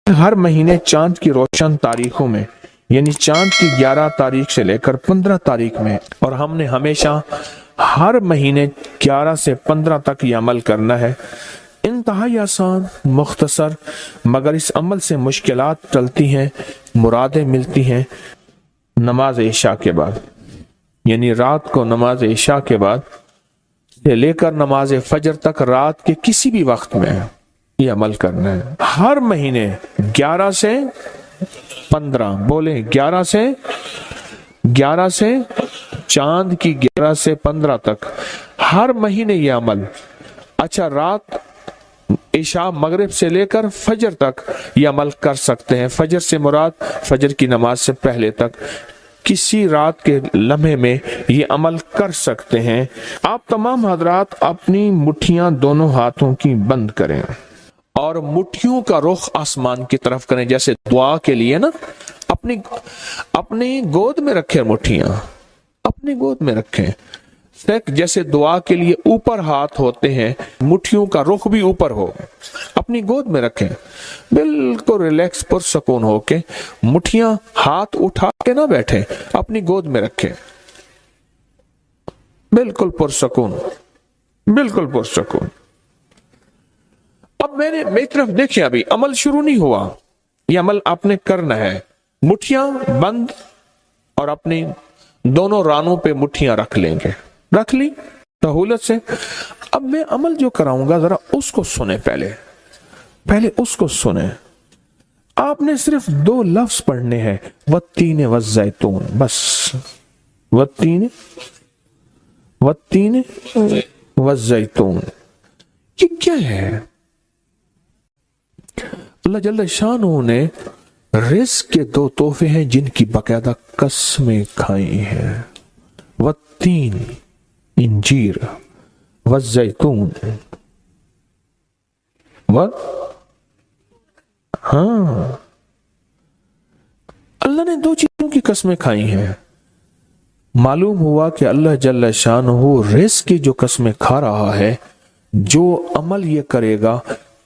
ہر مہینے چاند کی روشن تاریخوں میں، یعنی چاند کی 11 تاریخ سے لے کر 15 تاریخ میں، اور ہم نے ہمیشہ ہر مہینے 11 سے 15 تک یہ عمل کرنا ہے۔ انتہائی آسان، مختصر، مگر اس عمل سے مشکلات ٹلتی ہیں، مرادیں ملتی ہیں۔ نماز عشاء کے بعد، یعنی رات کو نماز عشاء کے بعد سے لے کر نماز فجر تک رات کے کسی بھی وقت میں یہ عمل کرنا ہے۔ ہر مہینے 11 سے 15، بولیں 11 سے چاند کی 11 سے 15 تک ہر مہینے یہ عمل۔ اچھا، رات عشاء مغرب سے لے کر فجر تک یہ عمل کر سکتے ہیں۔ فجر سے مراد فجر کی نماز سے پہلے تک کسی رات کے لمحے میں یہ عمل کر سکتے ہیں۔ آپ تمام حضرات اپنی مٹھیاں دونوں ہاتھوں کی بند کریں اور مٹھیوں کا رخ آسمان کی طرف کریں، جیسے دعا کے لیے نا، اپنی گود میں رکھیں، مٹھیاں اپنی گود میں رکھیں، جیسے دعا کے لیے اوپر ہاتھ ہوتے ہیں، مٹھیوں کا رخ بھی اوپر ہو، اپنی گود میں رکھیں، بالکل ریلیکس پرسکون ہو کے، مٹھیاں ہاتھ اٹھا کے نہ بیٹھیں، اپنی گود میں رکھیں، بالکل پرسکون، بالکل پرسکون۔ اب میری طرف دیکھیں، ابھی عمل شروع نہیں ہوا، یہ عمل آپ نے کرنا ہے۔ مٹھیاں بند اور اپنی دونوں رانوں پہ مٹھیاں رکھ لیں گے، رکھ لی سہولت سے۔ اب میں عمل جو کراؤں گا ذرا اس کو سنیں، پہلے اس کو سنیں۔ آپ نے صرف 2 لفظ پڑھنے ہیں، والتین والزیتون، بس والتین والزیتون۔ یہ کیا ہے؟ اللہ جل شانہ نے رزق کے 2 تحفے ہیں جن کی باقاعدہ قسمیں کھائی ہیں، والتین انجیر، والزیتون، اللہ نے 2 چیزوں کی قسمیں کھائی ہیں۔ معلوم ہوا کہ اللہ جل شانہ رزق کی جو قسمیں کھا رہا ہے، جو عمل یہ کرے گا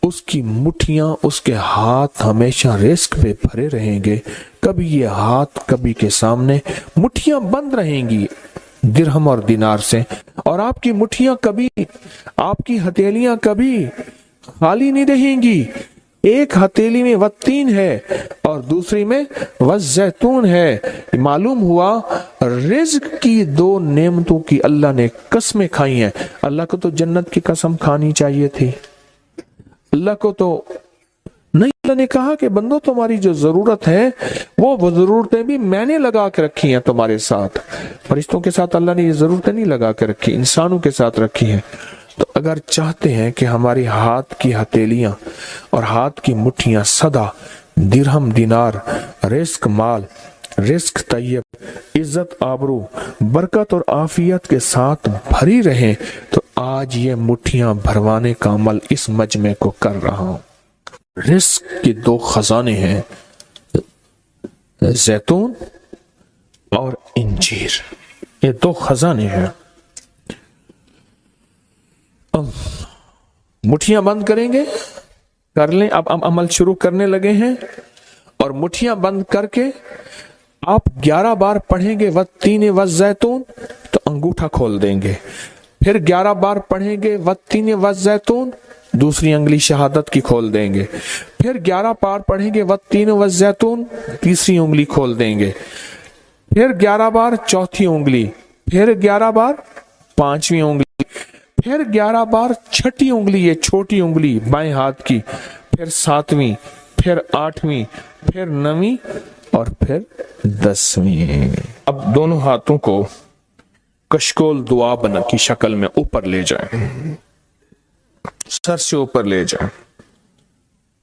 اس کی مٹھیاں، اس کے ہاتھ ہمیشہ رزق پہ بھرے رہیں گے، کبھی یہ ہاتھ کبھی کے سامنے، مٹھیاں بند رہیں گی درہم اور دینار سے، اور آپ کی مٹھیاں کبھی، آپ کی ہتھیلیاں کبھی خالی نہیں رہیں گی۔ ایک ہتھیلی میں والتین ہے اور دوسری میں والزیتون ہے۔ معلوم ہوا رزق کی 2 نعمتوں کی اللہ نے قسمیں کھائی ہیں۔ اللہ کو تو جنت کی قسم کھانی چاہیے تھی، اللہ کو تو نہیں۔ اللہ نے کہا کہ بندو تمہاری جو ضرورت ہے وہ ضرورتیں بھی میں نے لگا کے رکھی ہیں تمہارے ساتھ۔ فرشتوں کے ساتھ اللہ نے یہ ضرورتیں نہیں لگا کے رکھی، انسانوں کے ساتھ رکھی ہیں۔ تو اگر چاہتے ہیں کہ ہماری ہاتھ کی ہتھیلیاں اور ہاتھ کی مٹھیاں سدا درہم دینار، رزق مال، رزق طیب، عزت آبرو، برکت اور عافیت کے ساتھ بھری رہیں، تو آج یہ مٹھیاں بھروانے کا عمل اس مجمع کو کر رہا ہوں۔ رزق کے 2 خزانے ہیں، زیتون اور انجیر، یہ 2 خزانے ہیں۔ مٹھیاں بند کریں گے، کر لیں، اب عمل شروع کرنے لگے ہیں، اور مٹھیاں بند کر کے آپ 11 بار پڑھیں گے والتین والزیتون، تو انگوٹھا کھول دیں گے، پھر 11 بار پڑھیں گے والتین والزیتون، دوسری انگلی شہادت کی کھول دیں گے، پھر 11 بار پڑھیں گے والتین والزیتون، تیسری انگلی کھول دیں گے، پھر 11 بار چوتھی انگلی، پھر 11 بار پانچویں انگلی، پھر 11 بار چھٹی انگلی، یہ چھوٹی انگلی بائیں ہاتھ کی، پھر 7ویں، پھر 8ویں، پھر 9ویں اور پھر 10ویں۔ اب دونوں ہاتھوں کو کشکول دعا بنا کی شکل میں اوپر لے جائیں، سر سے اوپر لے جائیں،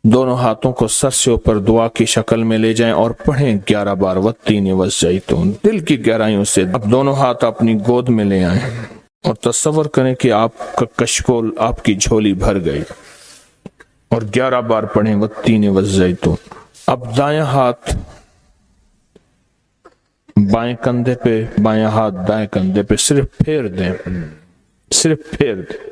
دونوں ہاتھوں کو سر سے اوپر دعا کی شکل میں لے جائیں اور پڑھیں 11 بار والتین والزیتون دل کی گہرائیوں سے۔ اب دونوں ہاتھ اپنی گود میں لے آئیں اور تصور کریں کہ آپ کا کشکول آپ کی جھولی بھر گئی، اور 11 بار پڑھیں والتین والزیتون۔ اب دایاں ہاتھ بائیں کندھے پہ، بایاں ہاتھ دائیں کندھے پہ، صرف پھیر دیں، صرف پھیر دیں۔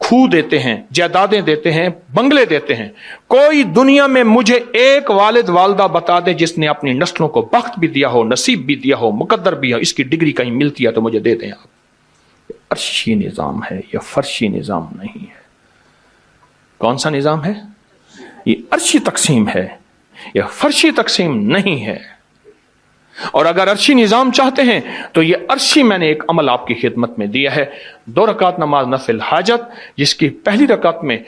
کھو دیتے ہیں، جائیدادیں دیتے ہیں، بنگلے دیتے ہیں، کوئی دنیا میں مجھے ایک والد والدہ بتا دے جس نے اپنی نسلوں کو بخت بھی دیا ہو، نصیب بھی دیا ہو، مقدر بھی ہو، اس کی ڈگری کہیں ملتی ہے تو مجھے دے دیں آپ۔ عرشی نظام ہے، یہ فرشی نظام نہیں ہے۔ کون سا نظام ہے؟ یہ عرشی تقسیم ہے، یہ فرشی تقسیم نہیں ہے۔ اور اگر عرشی نظام چاہتے ہیں تو یہ عرشی میں نے ایک عمل آپ کی خدمت میں دیا ہے۔ 2 رکعت نماز نفل حاجت، جس کی پہلی رکعت میں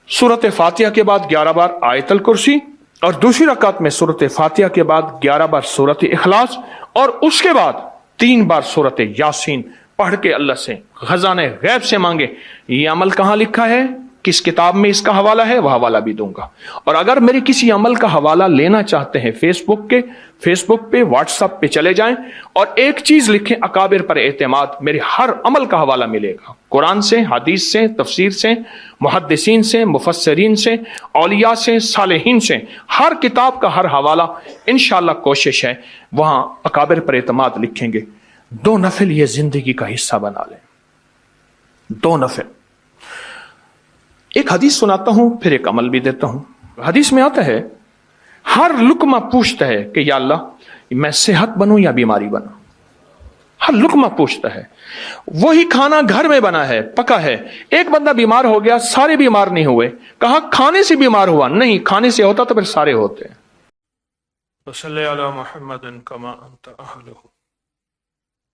سورۃ فاتحہ کے بعد 11 بار آیت الکرسی، اور دوسری رکعت میں سورۃ فاتحہ کے بعد 11 بار سورۃ اخلاص، اور اس کے بعد 3 بار سورۃ یاسین پڑھ کے اللہ سے خزانہ غیب سے مانگے۔ یہ عمل کہاں لکھا ہے، کس کتاب میں اس کا حوالہ ہے، وہ حوالہ بھی دوں گا۔ اور اگر میرے کسی عمل کا حوالہ لینا چاہتے ہیں، فیس بک پہ، واٹس ایپ پہ چلے جائیں اور ایک چیز لکھیں، اکابر پر اعتماد، میرے ہر عمل کا حوالہ ملے گا، قرآن سے، حدیث سے، تفسیر سے، محدثین سے، مفسرین سے، اولیاء سے، صالحین سے، ہر کتاب کا ہر حوالہ انشاءاللہ کوشش ہے وہاں اکابر پر اعتماد لکھیں گے۔ 2 نفل یہ زندگی کا حصہ بنا لیں، 2 نفل۔ ایک حدیث سناتا ہوں، پھر ایک عمل بھی دیتا ہوں۔ حدیث میں آتا ہے، ہر لقمہ پوچھتا ہے کہ یا اللہ میں صحت بنوں یا بیماری بنوں۔ ہر لقمہ پوچھتا ہے۔ وہی کھانا گھر میں بنا ہے، پکا ہے، ایک بندہ بیمار ہو گیا، سارے بیمار نہیں ہوئے، کہا کھانے سے بیمار ہوا، نہیں، کھانے سے ہوتا تو پھر سارے ہوتے ہیں۔ وصلی علی محمد کما انت اہلہ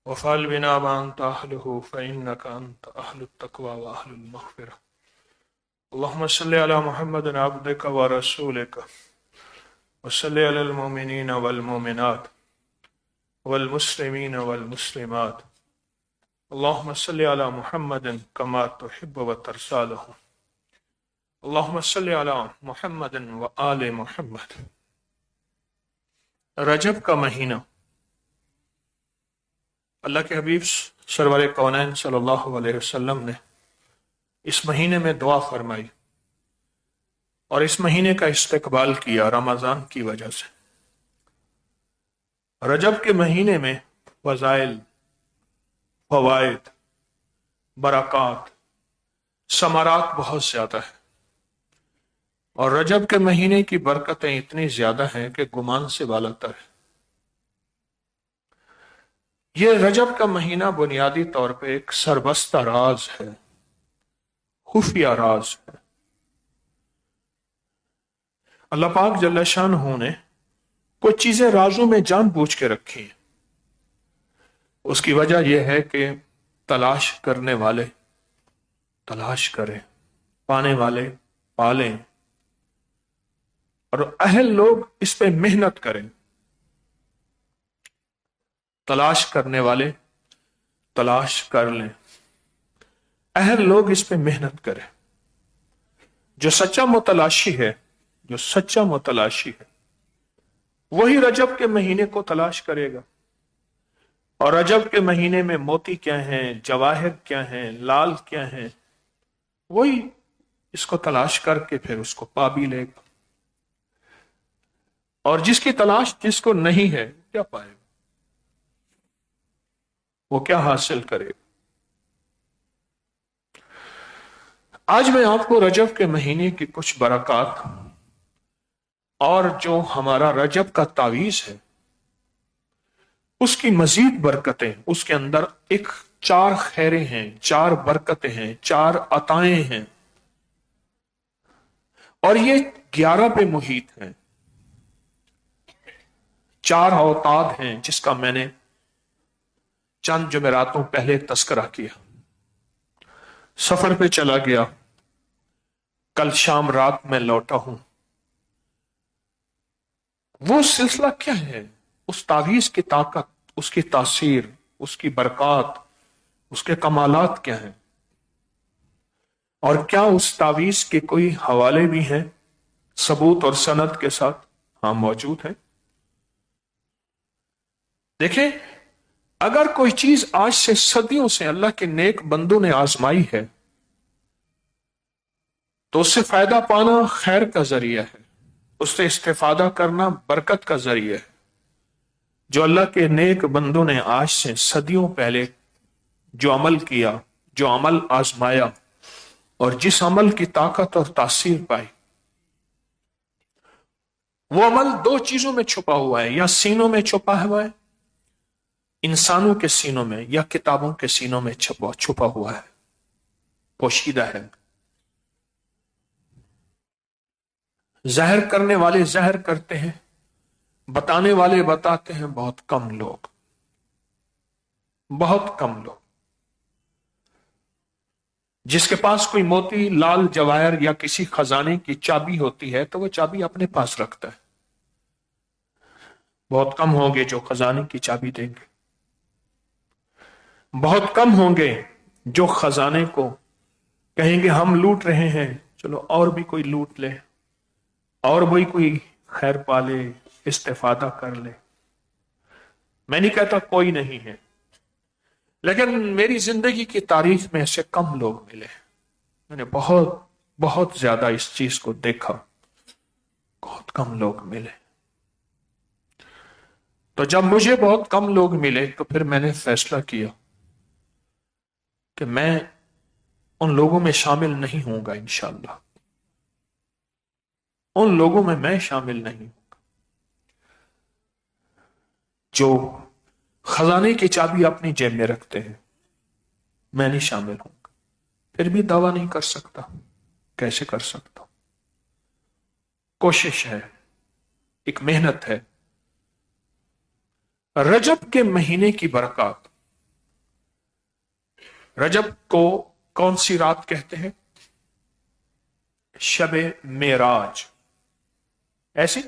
وفعل بنا ما انت اہلہ فانک انت اہل التقوی واہل المغفرہ۔ اللهم صل على محمد عبدك ورسولك وصل على المؤمنين والمؤمنات والمسلمين والمسلمات اللهم صل على محمد كما تحب وترضى له اللهم صل على محمد وآل محمد۔ رجب کا مہینہ، اللہ کے حبیب سرور کونین صلی اللہ علیہ وسلم نے اس مہینے میں دعا فرمائی اور اس مہینے کا استقبال کیا رمضان کی وجہ سے۔ رجب کے مہینے میں فضائل، فوائد، برکات، ثمرات بہت زیادہ ہے، اور رجب کے مہینے کی برکتیں اتنی زیادہ ہیں کہ گمان سے بالاتر ہے۔ یہ رجب کا مہینہ بنیادی طور پہ ایک سربستہ راز ہے، خفیہ راز ہے۔ اللہ پاک جل شانہ نے کچھ چیزیں رازوں میں جان بوجھ کے رکھی ہیں۔ اس کی وجہ یہ ہے کہ تلاش کرنے والے تلاش کریں، پانے والے پالیں، اور اہل لوگ اس پہ محنت کریں۔ تلاش کرنے والے تلاش کر لیں، اہل لوگ اس پہ محنت کریں۔ جو سچا متلاشی ہے وہی رجب کے مہینے کو تلاش کرے گا، اور رجب کے مہینے میں موتی کیا ہیں، جواہر کیا ہیں، لال کیا ہیں، وہی اس کو تلاش کر کے پھر اس کو پا بھی لے گا۔ اور جس کی تلاش جس کو نہیں ہے کیا پائے گا، وہ کیا حاصل کرے گا۔ آج میں آپ کو رجب کے مہینے کی کچھ برکات اور جو ہمارا رجب کا تعویذ ہے اس کی مزید برکتیں، اس کے اندر 4 خیریں ہیں، 4 برکتیں ہیں، 4 عطائیں ہیں، اور یہ 11 پہ محیط ہیں۔ 4 اوتاد ہیں جس کا میں نے چند جمعراتوں پہلے تذکرہ کیا۔ سفر پہ چلا گیا، کل شام رات میں لوٹا ہوں۔ وہ سلسلہ کیا ہے، اس تعویذ کی طاقت، اس کی تاثیر، اس کی برکات، اس کے کمالات کیا ہیں، اور کیا اس تعویذ کے کوئی حوالے بھی ہیں ثبوت اور سند کے ساتھ؟ ہاں، موجود ہیں۔ دیکھیں، اگر کوئی چیز آج سے صدیوں سے اللہ کے نیک بندوں نے آزمائی ہے تو اس سے فائدہ پانا خیر کا ذریعہ ہے، اس سے استفادہ کرنا برکت کا ذریعہ ہے۔ جو اللہ کے نیک بندوں نے آج سے صدیوں پہلے جو عمل کیا، جو عمل آزمایا، اور جس عمل کی طاقت اور تاثیر پائی، وہ عمل دو چیزوں میں چھپا ہوا ہے، یا سینوں میں چھپا ہوا ہے، انسانوں کے سینوں میں، یا کتابوں کے سینوں میں چھپا ہوا ہے، پوشیدہ ہے۔ ظاہر کرنے والے ظاہر کرتے ہیں، بتانے والے بتاتے ہیں، بہت کم لوگ، بہت کم لوگ۔ جس کے پاس کوئی موتی، لال جواہر یا کسی خزانے کی چابی ہوتی ہے تو وہ چابی اپنے پاس رکھتا ہے، بہت کم ہوں گے جو خزانے کی چابی دیں گے، بہت کم ہوں گے جو خزانے کو کہیں گے ہم لوٹ رہے ہیں، چلو اور بھی کوئی لوٹ لے، اور بھی کوئی خیر پالے، استفادہ کر لے۔ میں نہیں کہتا کوئی نہیں ہے، لیکن میری زندگی کی تاریخ میں ایسے کم لوگ ملے، میں نے بہت بہت زیادہ اس چیز کو دیکھا، بہت کم لوگ ملے۔ تو جب مجھے بہت کم لوگ ملے تو پھر میں نے فیصلہ کیا کہ میں ان لوگوں میں شامل نہیں ہوں گا، انشاءاللہ ان لوگوں میں شامل نہیں ہوں گا جو خزانے کی چابی اپنی جیب میں رکھتے ہیں، میں نہیں شامل ہوں گا۔ پھر بھی دعویٰ نہیں کر سکتا، کیسے کر سکتا ہوں؟ کوشش ہے، ایک محنت ہے۔ رجب کے مہینے کی برکات، رجب کو کون سی رات کہتے ہیں؟ شب معراج۔ ایسے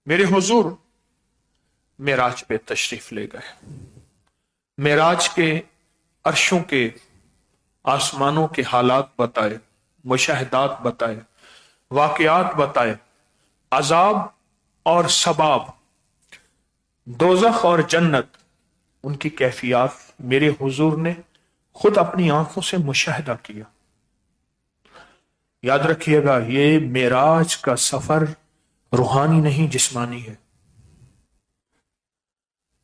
میرے حضور معراج پہ تشریف لے گئے، معراج کے عرشوں کے، آسمانوں کے حالات بتائے، مشاہدات بتائے، واقعات بتائے، عذاب اور ثواب، دوزخ اور جنت، ان کی کیفیات میرے حضور نے خود اپنی آنکھوں سے مشاہدہ کیا۔ یاد رکھیے گا، یہ معراج کا سفر روحانی نہیں، جسمانی ہے۔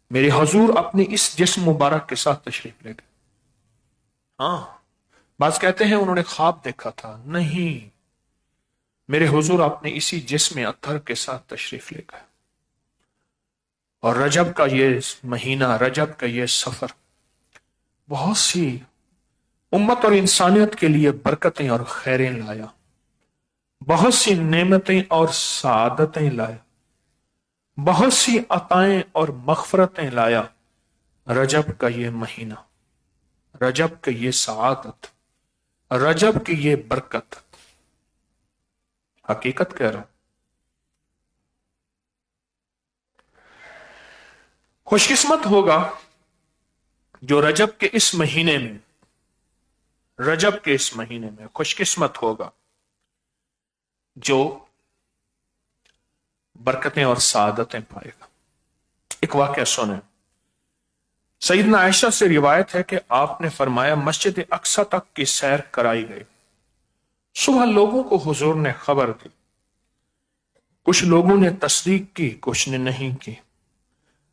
میرے حضور اپنے اس جسم مبارک کے ساتھ تشریف لے گئے۔ ہاں، بعض کہتے ہیں انہوں نے خواب دیکھا تھا، نہیں، میرے حضور اپنے اسی جسم اطہر کے ساتھ تشریف لے گئے۔ اور رجب کا یہ مہینہ، رجب کا یہ سفر بہت سی امت اور انسانیت کے لیے برکتیں اور خیریں لایا، بہت سی نعمتیں اور سعادتیں لایا، بہت سی عطائیں اور مغفرتیں لایا۔ رجب کا یہ مہینہ، رجب کی یہ سعادت، رجب کی یہ برکت، حقیقت کہہ رہا ہوں۔ خوش قسمت ہوگا جو رجب کے اس مہینے میں، رجب کے اس مہینے میں خوش قسمت ہوگا جو برکتیں اور سعادتیں پائے گا۔ ایک واقعہ سنیں، سیدنا عائشہ سے روایت ہے کہ آپ نے فرمایا مسجد اقصی تک کی سیر کرائی گئی۔ صبح لوگوں کو حضور نے خبر دی، کچھ لوگوں نے تصدیق کی، کچھ نے نہیں کی۔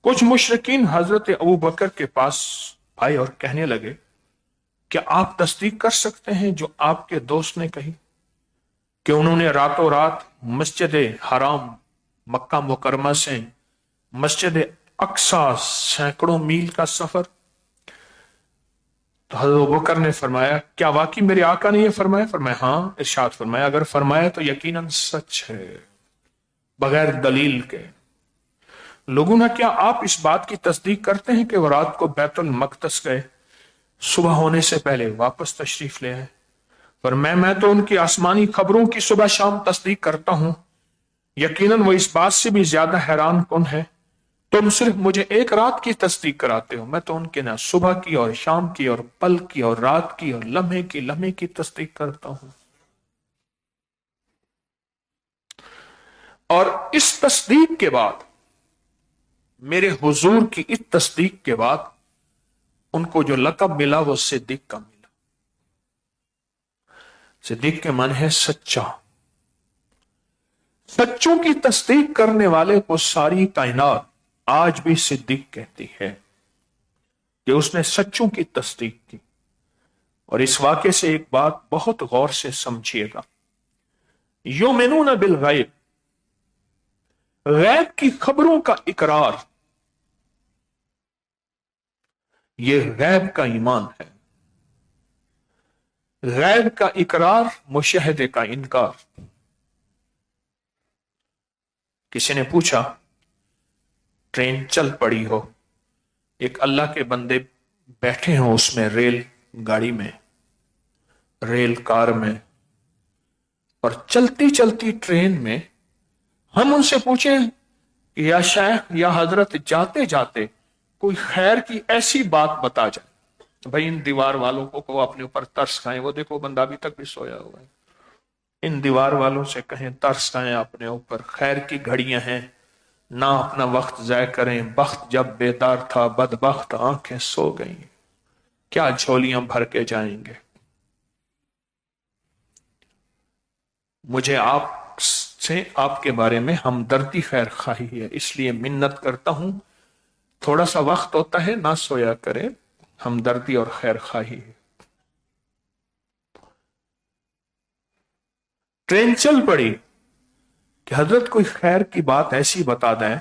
کچھ مشرکین حضرت ابوبکر کے پاس آئے اور کہنے لگے کہ آپ تصدیق کر سکتے ہیں جو آپ کے دوست نے کہی کہ انہوں نے راتوں رات مسجد حرام مکہ مکرمہ سے مسجد اقصی سینکڑوں میل کا سفر؟ تو حضرت ابوبکر نے فرمایا کیا واقعی میرے آقا نے یہ فرمایا؟ فرمایا ہاں۔ ارشاد فرمایا اگر فرمایا تو یقیناً سچ ہے، بغیر دلیل کے۔ لوگوں نے کیا آپ اس بات کی تصدیق کرتے ہیں کہ وہ رات کو بیت المقدس گئے، صبح ہونے سے پہلے واپس تشریف لے آئے؟ پر میں تو ان کی آسمانی خبروں کی صبح شام تصدیق کرتا ہوں، یقیناً وہ اس بات سے بھی زیادہ حیران کن ہے، تم صرف مجھے ایک رات کی تصدیق کراتے ہو، میں تو ان کے نہ صبح کی اور شام کی اور پل کی اور رات کی اور لمحے کی تصدیق کرتا ہوں۔ اور اس تصدیق کے بعد، میرے حضور کی اس تصدیق کے بعد ان کو جو لقب ملا وہ صدیق کا ملا۔ صدیق کے معنی ہے سچا۔ سچوں کی تصدیق کرنے والے کو ساری کائنات آج بھی صدیق کہتی ہے کہ اس نے سچوں کی تصدیق کی۔ اور اس واقعے سے ایک بات بہت غور سے سمجھیے گا، یؤمنون بالغیب، غیب کی خبروں کا اقرار، یہ غیب کا ایمان ہے۔ غیب کا اقرار، مشاہدے کا انکار۔ کسی نے پوچھا، ٹرین چل پڑی ہو، ایک اللہ کے بندے بیٹھے ہوں اس میں، ریل گاڑی میں، ریل کار میں، اور چلتی چلتی ٹرین میں ہم ان سے پوچھیں کہ یا شیخ یا حضرت، جاتے جاتے کوئی خیر کی ایسی بات بتا جائے، بھائی ان دیوار والوں کو اپنے اوپر ترس کھائیں، وہ دیکھو بندہ ابھی تک بھی سویا ہوا ہے، ان دیوار والوں سے کہیں ترس کھائیں اپنے اوپر، خیر کی گھڑیاں ہیں، نہ اپنا وقت ضائع کریں، بخت جب بیدار تھا بدبخت آنکھیں سو گئیں، کیا جھولیاں بھر کے جائیں گے۔ مجھے آپ سے آپ کے بارے میں ہمدردی خیر خواہی ہے، اس لیے منت کرتا ہوں، تھوڑا سا وقت ہوتا ہے نہ سویا کرے، ہمدردی اور خیر خواہی ہے۔ ٹرین چل پڑی کہ حضرت کوئی خیر کی بات ایسی بتا دیں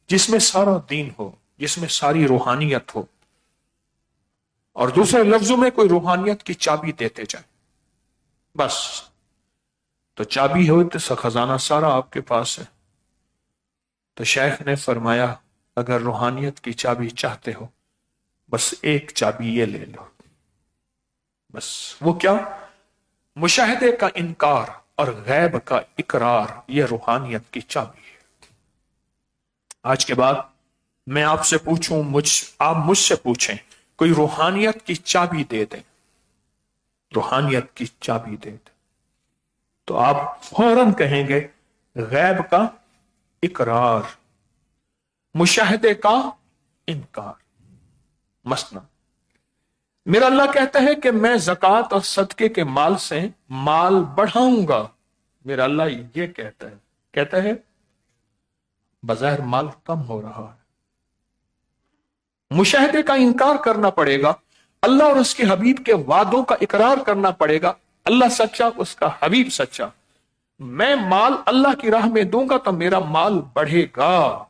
جس میں سارا دین ہو، جس میں ساری روحانیت ہو، اور دوسرے لفظوں میں کوئی روحانیت کی چابی دیتے جائے، بس تو چابی ہو تو خزانہ سارا آپ کے پاس ہے۔ تو شیخ نے فرمایا، اگر روحانیت کی چابی چاہتے ہو بس ایک چابی یہ لے لو، بس وہ کیا؟ مشاہدے کا انکار اور غیب کا اقرار، یہ روحانیت کی چابی ہے۔ آج کے بعد میں آپ سے پوچھوں، آپ مجھ سے پوچھیں، کوئی روحانیت کی چابی دے دیں، روحانیت کی چابی دے دیں، تو آپ فوراً کہیں گے غیب کا اقرار، مشاہدے کا انکار۔ مثلا میرا اللہ کہتا ہے کہ میں زکوٰۃ اور صدقے کے مال سے مال بڑھاؤں گا، میرا اللہ یہ کہتا ہے بظاہر مال کم ہو رہا ہے، مشاہدے کا انکار کرنا پڑے گا، اللہ اور اس کے حبیب کے وعدوں کا اقرار کرنا پڑے گا، اللہ سچا، اس کا حبیب سچا، میں مال اللہ کی راہ میں دوں گا تو میرا مال بڑھے گا۔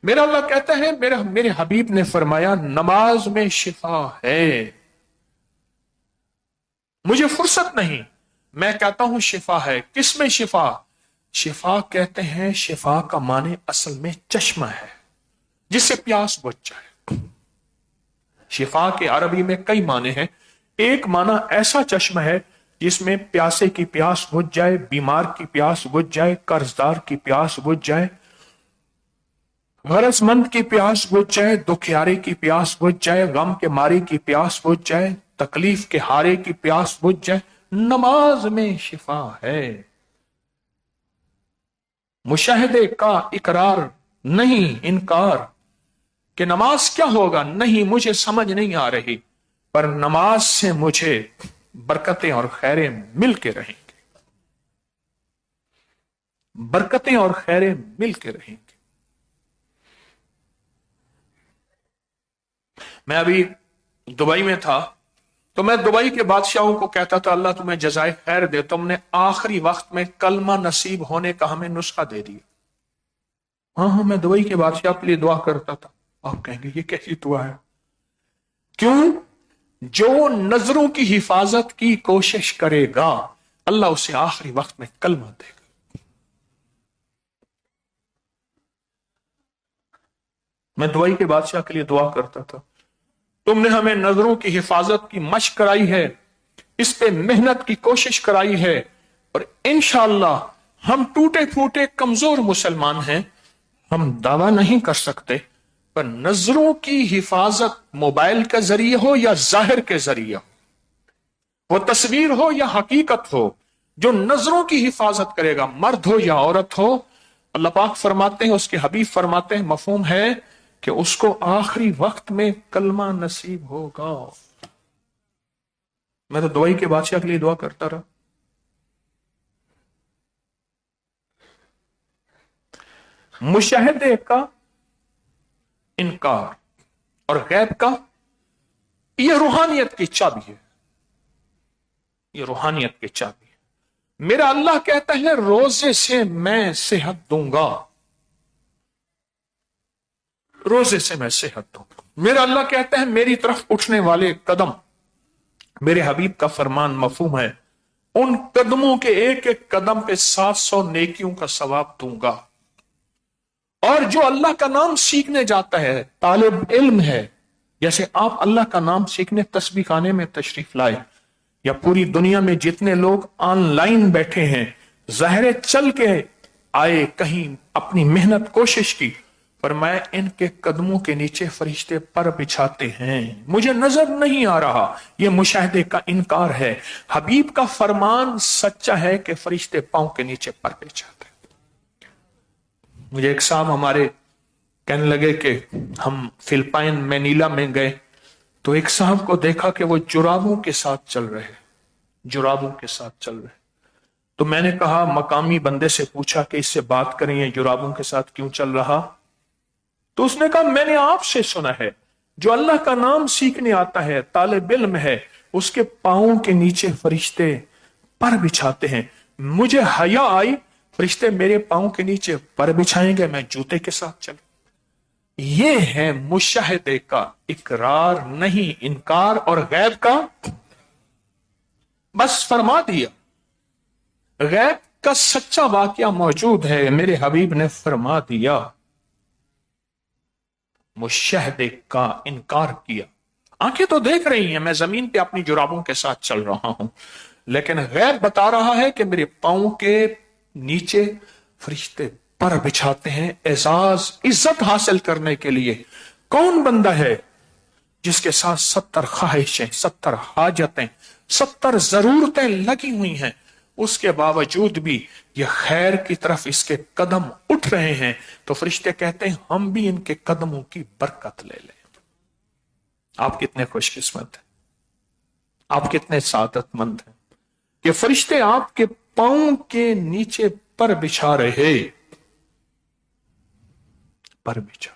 میرا اللہ کہتا ہے، میرے حبیب نے فرمایا نماز میں شفا ہے، مجھے فرصت نہیں، میں کہتا ہوں شفا ہے۔ کس میں شفا؟ شفا کہتے ہیں، شفا کا معنی اصل میں چشمہ ہے جس سے پیاس بجھ جائے۔ شفا کے عربی میں کئی معنی ہیں، ایک معنی ایسا چشمہ ہے جس میں پیاسے کی پیاس بجھ جائے، بیمار کی پیاس بجھ جائے، قرضدار کی پیاس بجھ جائے، غرض مند کی پیاس بجھ جائے، دکھیارے کی پیاس بجھ جائے، غم کے ماری کی پیاس بجھ جائے، تکلیف کے ہارے کی پیاس بجھ جائے، نماز میں شفا ہے۔ مشاہدے کا اقرار نہیں انکار، کہ نماز کیا ہوگا، نہیں مجھے سمجھ نہیں آ رہی، پر نماز سے مجھے برکتیں اور خیریں مل کے رہیں گے، برکتیں اور خیریں مل کے رہیں گے۔ میں ابھی دبئی میں تھا تو میں دبئی کے بادشاہوں کو کہتا تھا اللہ تمہیں جزائے خیر دے، تم نے آخری وقت میں کلمہ نصیب ہونے کا ہمیں نسخہ دے دیا۔ ہاں میں دبئی کے بادشاہ کے لیے دعا کرتا تھا۔ آپ کہیں گے یہ کیسی دعا ہے؟ کیوں؟ جو نظروں کی حفاظت کی کوشش کرے گا اللہ اسے آخری وقت میں کلمہ دے گا۔ میں دبئی کے بادشاہ کے لیے دعا کرتا تھا، تم نے ہمیں نظروں کی حفاظت کی مشق کرائی ہے، اس پہ محنت کی کوشش کرائی ہے، اور انشاءاللہ ہم ٹوٹے پھوٹے کمزور مسلمان ہیں، ہم دعویٰ نہیں کر سکتے، پر نظروں کی حفاظت موبائل کے ذریعے ہو یا ظاہر کے ذریعے ہو، وہ تصویر ہو یا حقیقت ہو، جو نظروں کی حفاظت کرے گا، مرد ہو یا عورت ہو، اللہ پاک فرماتے ہیں، اس کے حبیب فرماتے ہیں، مفہوم ہے کہ اس کو آخری وقت میں کلمہ نصیب ہوگا۔ میں تو دبئی کے بادشاہ کے لیے دعا کرتا رہا۔ مشاہدے کا انکار اور غیب کا یہ روحانیت کی چابی ہے، یہ روحانیت کی چابی ہے۔ میرا اللہ کہتا ہے روزے سے میں صحت دوں گا، روزے سے میں صحت دوں گا۔ میرا اللہ کہتا ہے میری طرف اٹھنے والے قدم، میرے حبیب کا فرمان مفہوم ہے، ان قدموں کے ایک ایک قدم پہ 700 نیکیوں کا ثواب دوں گا۔ اور جو اللہ کا نام سیکھنے جاتا ہے، طالب علم ہے، جیسے آپ اللہ کا نام سیکھنے تسبیح خانے میں تشریف لائے، یا پوری دنیا میں جتنے لوگ آن لائن بیٹھے ہیں، ظاہر چل کے آئے، کہیں اپنی محنت کوشش کی، فرمایا ان کے قدموں کے نیچے فرشتے پر بچھاتے ہیں، مجھے نظر نہیں آ رہا، یہ مشاہدے کا انکار ہے۔ حبیب کا فرمان سچا ہے کہ فرشتے پاؤں کے نیچے پر بچھاتے ہیں۔ مجھے ایک صاحب ہمارے کہنے لگے کہ ہم فلپائن مینیلا میں گئے تو ایک صاحب کو دیکھا کہ وہ جرابوں کے ساتھ چل رہے، جرابوں کے ساتھ چل رہے۔ تو میں نے کہا، مقامی بندے سے پوچھا کہ اس سے بات کریں، یہ جرابوں کے ساتھ کیوں چل رہا؟ تو اس نے کہا میں نے آپ سے سنا ہے جو اللہ کا نام سیکھنے آتا ہے، طالب علم ہے، اس کے پاؤں کے نیچے فرشتے پر بچھاتے ہیں۔ مجھے حیا آئی، فرشتے میرے پاؤں کے نیچے پر بچھائیں گے، میں جوتے کے ساتھ چلوں۔ یہ ہے مشاہدے کا اقرار، نہیں انکار، اور غیب کا بس فرما دیا۔ غیب کا سچا واقعہ موجود ہے، میرے حبیب نے فرما دیا، مشاہدے کا انکار کیا۔ آنکھیں تو دیکھ رہی ہیں میں زمین پہ اپنی جرابوں کے ساتھ چل رہا ہوں، لیکن غیب بتا رہا ہے کہ میرے پاؤں کے نیچے فرشتے پر بچھاتے ہیں اعزاز عزت حاصل کرنے کے لیے۔ کون بندہ ہے جس کے ساتھ 70 خواہشیں، 70 حاجتیں، 70 ضرورتیں لگی ہوئی ہیں، اس کے باوجود بھی یہ خیر کی طرف اس کے قدم اٹھ رہے ہیں، تو فرشتے کہتے ہیں ہم بھی ان کے قدموں کی برکت لے لیں۔ آپ کتنے خوش قسمت ہیں، آپ کتنے سعادت مند ہیں کہ فرشتے آپ کے پاؤں کے نیچے پر بچھا رہے، پر بچھا۔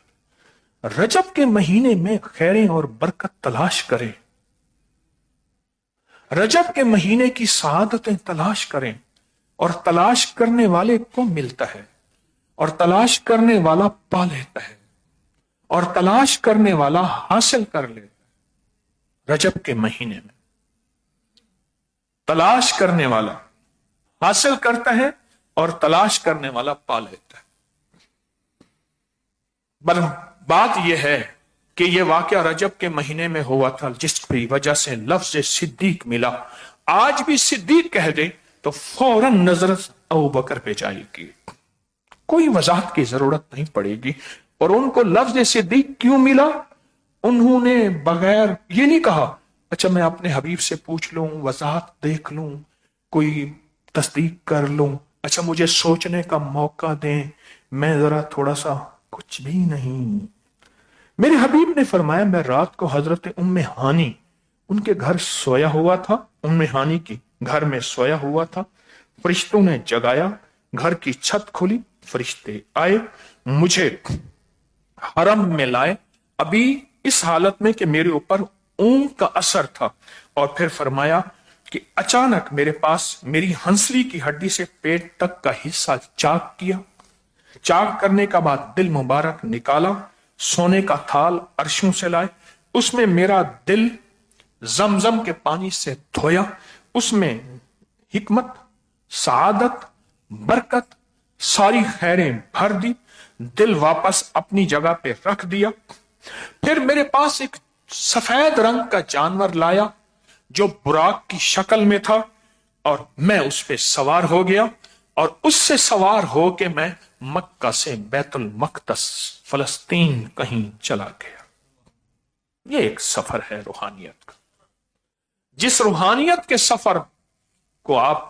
رجب کے مہینے میں خیریں اور برکت تلاش کریں، رجب کے مہینے کی سعادتیں تلاش کریں، اور تلاش کرنے والے کو ملتا ہے، اور تلاش کرنے والا پا لیتا ہے، اور تلاش کرنے والا حاصل کر لیتا ہے۔ رجب کے مہینے میں تلاش کرنے والا حاصل کرتا ہے، اور تلاش کرنے والا پا لیتا ہے۔ بل بات یہ ہے کہ یہ واقعہ رجب کے مہینے میں ہوا تھا، جس کی وجہ سے لفظ صدیق ملا۔ آج بھی صدیق کہہ دے تو فوراً نظر ابوبکر پہ جائے گی، کوئی وضاحت کی ضرورت نہیں پڑے گی۔ اور ان کو لفظ صدیق کیوں ملا؟ انہوں نے بغیر یہ نہیں کہا اچھا میں اپنے حبیب سے پوچھ لوں، وضاحت دیکھ لوں، کوئی تصدیق کر لوں، اچھا مجھے سوچنے کا موقع دیں، میں ذرا تھوڑا سا، کچھ بھی نہیں۔ میرے حبیب نے فرمایا میں رات کو حضرت ام ہانی ان کے گھر سویا ہوا تھا، ام ہانی کی گھر میں سویا ہوا تھا، فرشتوں نے جگایا، گھر کی چھت کھلی، فرشتے آئے، مجھے حرم میں لائے، ابھی اس حالت میں کہ میرے اوپر اونگ کا اثر تھا، اور پھر فرمایا کہ اچانک میرے پاس میری ہنسلی کی ہڈی سے پیٹ تک کا حصہ چاک کیا، چاک کرنے کا بعد دل مبارک نکالا، سونے کا تھال عرشوں سے لائے، اس میں میرا دل زمزم کے پانی سے دھویا، اس میں حکمت، سعادت، برکت، ساری خیریں بھر دی، دل واپس اپنی جگہ پہ رکھ دیا۔ پھر میرے پاس ایک سفید رنگ کا جانور لایا جو براق کی شکل میں تھا، اور میں اس پہ سوار ہو گیا، اور اس سے سوار ہو کے میں مکہ سے بیت المقدس فلسطین کہیں چلا گیا۔ یہ ایک سفر ہے روحانیت کا، جس روحانیت کے سفر کو آپ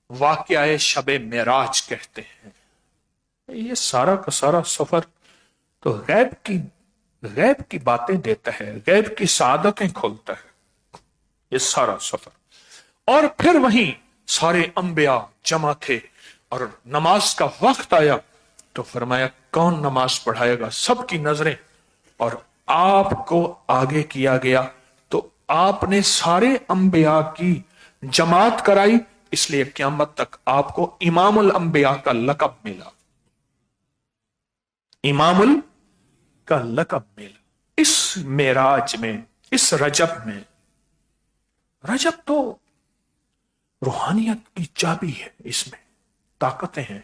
واقعہ شب معراج کہتے ہیں۔ یہ سارا کا سارا سفر تو غیب کی باتیں دیتا ہے، غیب کی سعادتیں کھولتا ہے، یہ سارا سفر۔ اور پھر وہیں سارے انبیاء جمع تھے، اور نماز کا وقت آیا تو فرمایا کون نماز پڑھائے گا، سب کی نظریں، اور آپ کو آگے کیا گیا، تو آپ نے سارے انبیاء کی جماعت کرائی، اس لیے قیامت تک آپ کو امام الانبیاء کا لقب ملا، امام کا لقب ملا اس معراج میں، اس رجب میں۔ رجب تو روحانیت کی چابی ہے، اس میں طاقتیں ہیں،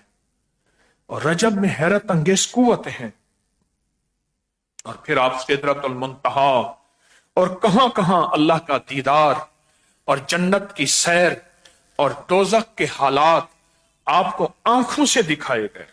اور رجب میں حیرت انگیز قوتیں ہیں۔ اور پھر آپ سدرۃ المنتہا اور کہاں کہاں اللہ کا دیدار اور جنت کی سیر اور دوزخ کے حالات آپ کو آنکھوں سے دکھائے گئے۔